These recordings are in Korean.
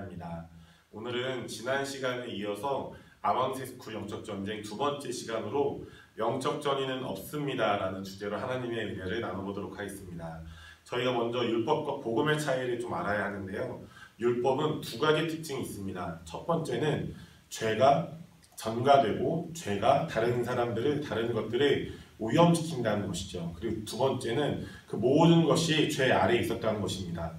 목사입니다. 오늘은 지난 시간에 이어서 아왕세스쿠 영적전쟁 두 번째 시간으로 영적 전의는 없습니다 라는 주제로 하나님의 은혜를 나눠보도록 하겠습니다. 저희가 먼저 율법과 복음의 차이를 좀 알아야 하는데요. 율법은 두 가지 특징이 있습니다. 첫 번째는 죄가 전가되고 죄가 다른 사람들을 다른 것들을 오염시킨다는 것이죠. 그리고 두 번째는 그 모든 것이 죄 아래에 있었다는 것입니다.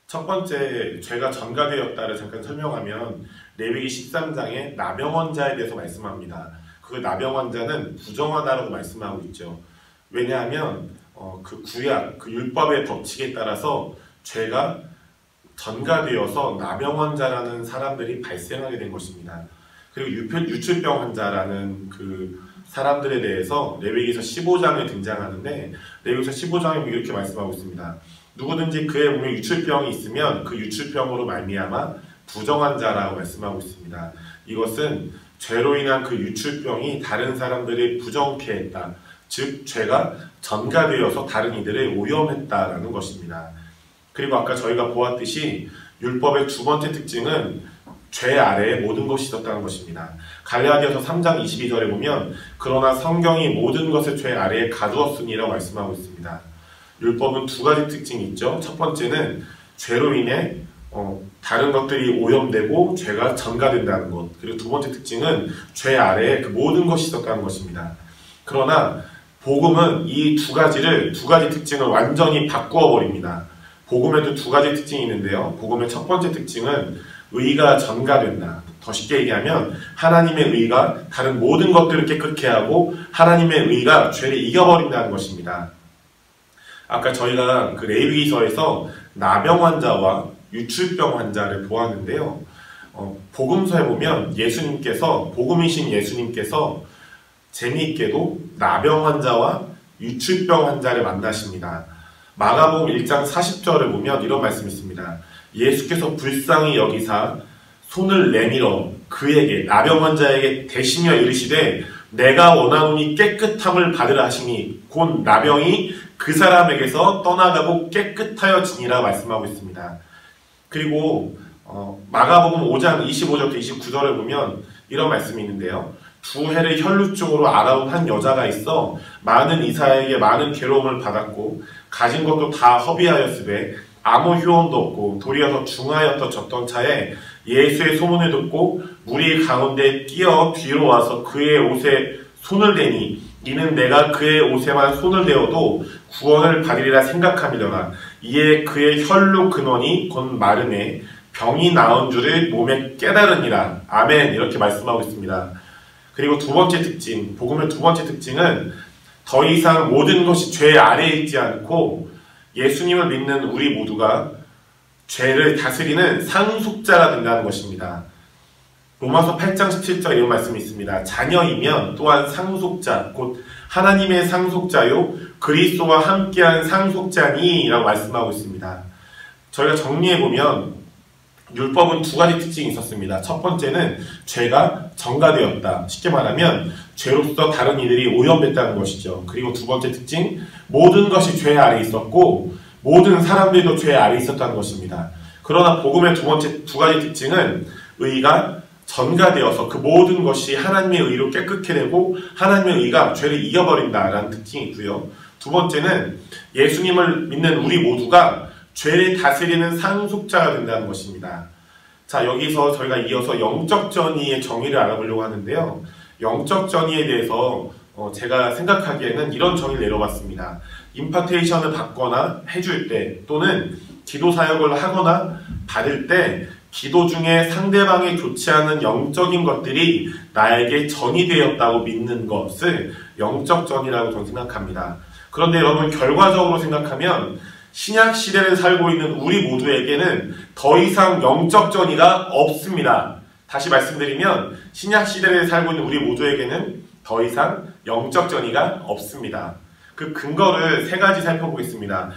첫 번째, 죄가 전가되었다를 잠깐 설명하면 레위기 13장에 나병원자에 대해서 말씀합니다. 그 나병원자는 부정하다라고 말씀하고 있죠. 왜냐하면 그 구약, 그 율법의 법칙에 따라서 죄가 전가되어서 나병원자라는 사람들이 발생하게 된 것입니다. 그리고 유출병 환자라는 그 사람들에 대해서 레위기서 15장에 등장하는데 레위기서 15장에 이렇게 말씀하고 있습니다. 누구든지 그의 몸에 유출병이 있으면 그 유출병으로 말미암아 부정한 자라고 말씀하고 있습니다. 이것은 죄로 인한 그 유출병이 다른 사람들을 부정케 했다. 즉 죄가 전가되어서 다른 이들을 오염했다라는 것입니다. 그리고 아까 저희가 보았듯이 율법의 두 번째 특징은 죄 아래에 모든 것이 있었다는 것입니다. 갈라디아서 3장 22절에 보면 그러나 성경이 모든 것을 죄 아래에 가두었으니라고 말씀하고 있습니다. 율법은 두 가지 특징이 있죠. 첫 번째는 죄로 인해 다른 것들이 오염되고 죄가 전가된다는 것. 그리고 두 번째 특징은 죄 아래에 그 모든 것이 있었다는 것입니다. 그러나 복음은 이 두 가지 특징을 완전히 바꾸어 버립니다. 복음에도 두 가지 특징이 있는데요. 복음의 첫 번째 특징은 의가 전가된다. 더 쉽게 얘기하면 하나님의 의가 다른 모든 것들을 깨끗게 하고 하나님의 의가 죄를 이겨버린다는 것입니다. 아까 저희가 그 레위기서에서 나병 환자와 유출병 환자를 보았는데요. 복음서에 보면 복음이신 예수님께서 재미있게도 나병 환자와 유출병 환자를 만나십니다. 마가복음 1장 40절을 보면 이런 말씀이 있습니다. 예수께서 불쌍히 여기사 손을 내밀어 그에게 나병 환자에게 대시며 이르시되 내가 원하노니 깨끗함을 받으라 하시니 곧 나병이 그 사람에게서 떠나가고 깨끗하여지니라 말씀하고 있습니다. 그리고 마가복음 5장 25절부터 29절을 보면 이런 말씀이 있는데요. 두 해를 혈루증으로 앓아온 한 여자가 있어 많은 이사에게 많은 괴로움을 받았고 가진 것도 다 허비하였으되 아무 효험도 없고 도리어 더 중하였던 차에 예수의 소문을 듣고 무리 가운데 뛰어 뒤로 와서 그의 옷에 손을 대니 이는 내가 그의 옷에만 손을 대어도 구원을 받으리라 생각함이더라. 이에 그의 혈루 근원이 곧 마르매 병이 나은 줄을 몸에 깨달으니라. 아멘. 이렇게 말씀하고 있습니다. 그리고 두 번째 특징, 복음의 두 번째 특징은 더 이상 모든 것이 죄 아래에 있지 않고 예수님을 믿는 우리 모두가 죄를 다스리는 상속자가 된다는 것입니다. 로마서 8장 17절 이런 말씀이 있습니다. 자녀이면 또한 상속자, 곧 하나님의 상속자요 그리스도와 함께한 상속자니 라고 말씀하고 있습니다. 저희가 정리해보면 율법은 두 가지 특징이 있었습니다. 첫 번째는 죄가 전가되었다. 쉽게 말하면 죄로서 다른 이들이 오염됐다는 것이죠. 그리고 두 번째 특징, 모든 것이 죄 아래에 있었고 모든 사람들도 죄 아래에 있었다는 것입니다. 그러나 복음의 두 가지 특징은 의가 전가되어서 그 모든 것이 하나님의 의로 깨끗게 되고 하나님의 의가 죄를 이겨버린다라는 특징이 있고요. 두 번째는 예수님을 믿는 우리 모두가 죄를 다스리는 상속자가 된다는 것입니다. 자, 여기서 저희가 이어서 영적 전의의 정의를 알아보려고 하는데요. 영적 전의에 대해서 제가 생각하기에는 이런 정의를 내려봤습니다. 임파테이션을 받거나 해줄 때 또는 기도 사역을 하거나 받을 때 기도 중에 상대방이 좋지 않은 영적인 것들이 나에게 전이되었다고 믿는 것을 영적 전이라고 저는 생각합니다. 그런데 여러분 결과적으로 생각하면 신약 시대를 살고 있는 우리 모두에게는 더 이상 영적 전이가 없습니다. 다시 말씀드리면 신약 시대를 살고 있는 우리 모두에게는 더 이상 영적 전이가 없습니다. 그 근거를 세 가지 살펴보겠습니다.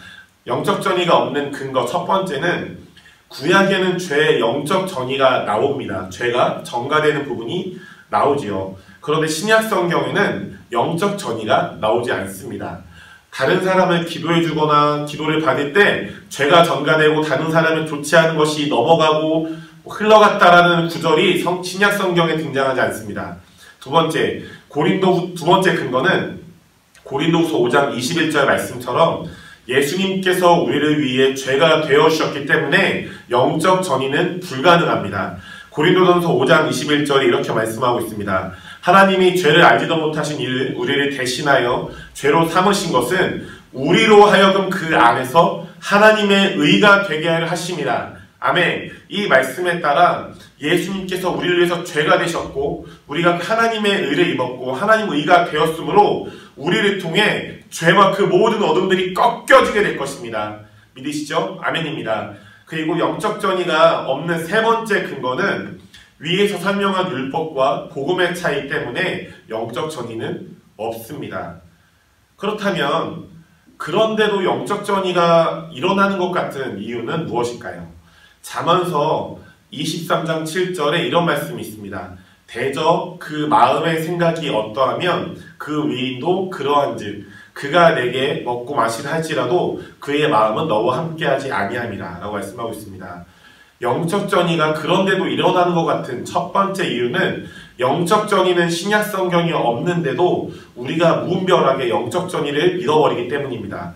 영적 전이가 없는 근거 첫 번째는 구약에는 죄의 영적 전이가 나옵니다. 죄가 전가되는 부분이 나오지요. 그런데 신약 성경에는 영적 전이가 나오지 않습니다. 다른 사람을 기도해주거나 기도를 받을 때 죄가 전가되고 다른 사람을 좋지 않은 것이 넘어가고 흘러갔다라는 구절이 신약 성경에 등장하지 않습니다. 두 번째 근거는 고린도후서 5장 21절 말씀처럼 예수님께서 우리를 위해 죄가 되어주셨기 때문에 영적 전이는 불가능합니다. 고린도전서 5장 21절에 이렇게 말씀하고 있습니다. 하나님이 죄를 알지도 못하신 이를 우리를 대신하여 죄로 삼으신 것은 우리로 하여금 그 안에서 하나님의 의가 되게 하려 하심이라. 아멘. 이 말씀에 따라 예수님께서 우리를 위해서 죄가 되셨고 우리가 하나님의 의를 입었고 하나님의 의가 되었으므로 우리를 통해 죄와 그 모든 어둠들이 꺾여지게 될 것입니다. 믿으시죠? 아멘입니다. 그리고 영적 전이가 없는 세 번째 근거는 위에서 설명한 율법과 복음의 차이 때문에 영적 전이는 없습니다. 그렇다면 그런데도 영적 전이가 일어나는 것 같은 이유는 무엇일까요? 잠언서 23장 7절에 이런 말씀이 있습니다. 대저 그 마음의 생각이 어떠하면 그 위인도 그러한즉 그가 내게 먹고 마시라 할지라도 그의 마음은 너와 함께하지 아니함이라 라고 말씀하고 있습니다. 영적 전이가 그런데도 일어나는 것 같은 첫 번째 이유는 영적 전이는 신약 성경이 없는데도 우리가 무분별하게 영적 전이를 믿어버리기 때문입니다.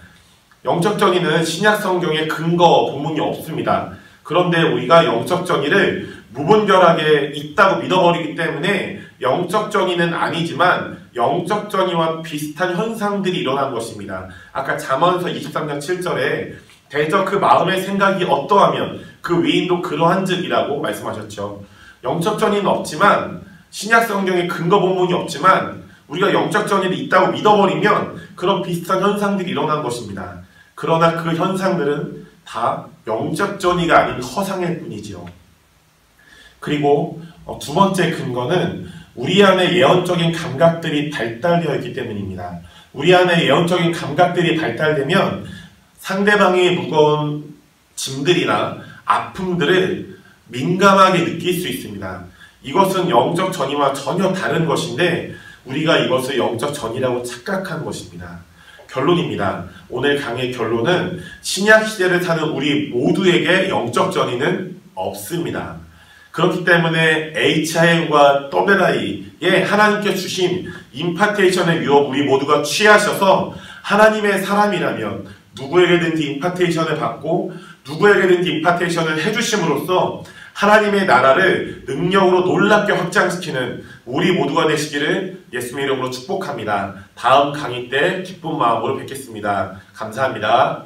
영적 전이는 신약 성경에 근거, 본문이 없습니다. 그런데 우리가 영적 전이를 무분별하게 있다고 믿어버리기 때문에 영적 전이는 아니지만 영적 전이와 비슷한 현상들이 일어난 것입니다. 아까 잠언서 23장 7절에 대저 그 마음의 생각이 어떠하면 그 위인도 그러한즉이라고 말씀하셨죠. 영적 전이는 없지만 신약 성경에 근거 본문이 없지만 우리가 영적 전이를 있다고 믿어버리면 그런 비슷한 현상들이 일어난 것입니다. 그러나 그 현상들은 다 영적 전이가 아닌 허상일 뿐이지요. 그리고 두 번째 근거는 우리 안에 예언적인 감각들이 발달되어 있기 때문입니다. 우리 안에 예언적인 감각들이 발달되면 상대방의 무거운 짐들이나 아픔들을 민감하게 느낄 수 있습니다. 이것은 영적 전이와 전혀 다른 것인데 우리가 이것을 영적 전이라고 착각한 것입니다. 결론입니다. 오늘 강의 결론은 신약 시대를 사는 우리 모두에게 영적 전이는 없습니다. 그렇기 때문에 HIM과 WRI에 하나님께 주신 임파테이션의 유업 우리 모두가 취하셔서 하나님의 사람이라면 누구에게든지 임파테이션을 받고 누구에게든지 임파테이션을 해주심으로써 하나님의 나라를 능력으로 놀랍게 확장시키는 우리 모두가 되시기를 예수님의 이름으로 축복합니다. 다음 강의 때 기쁜 마음으로 뵙겠습니다. 감사합니다.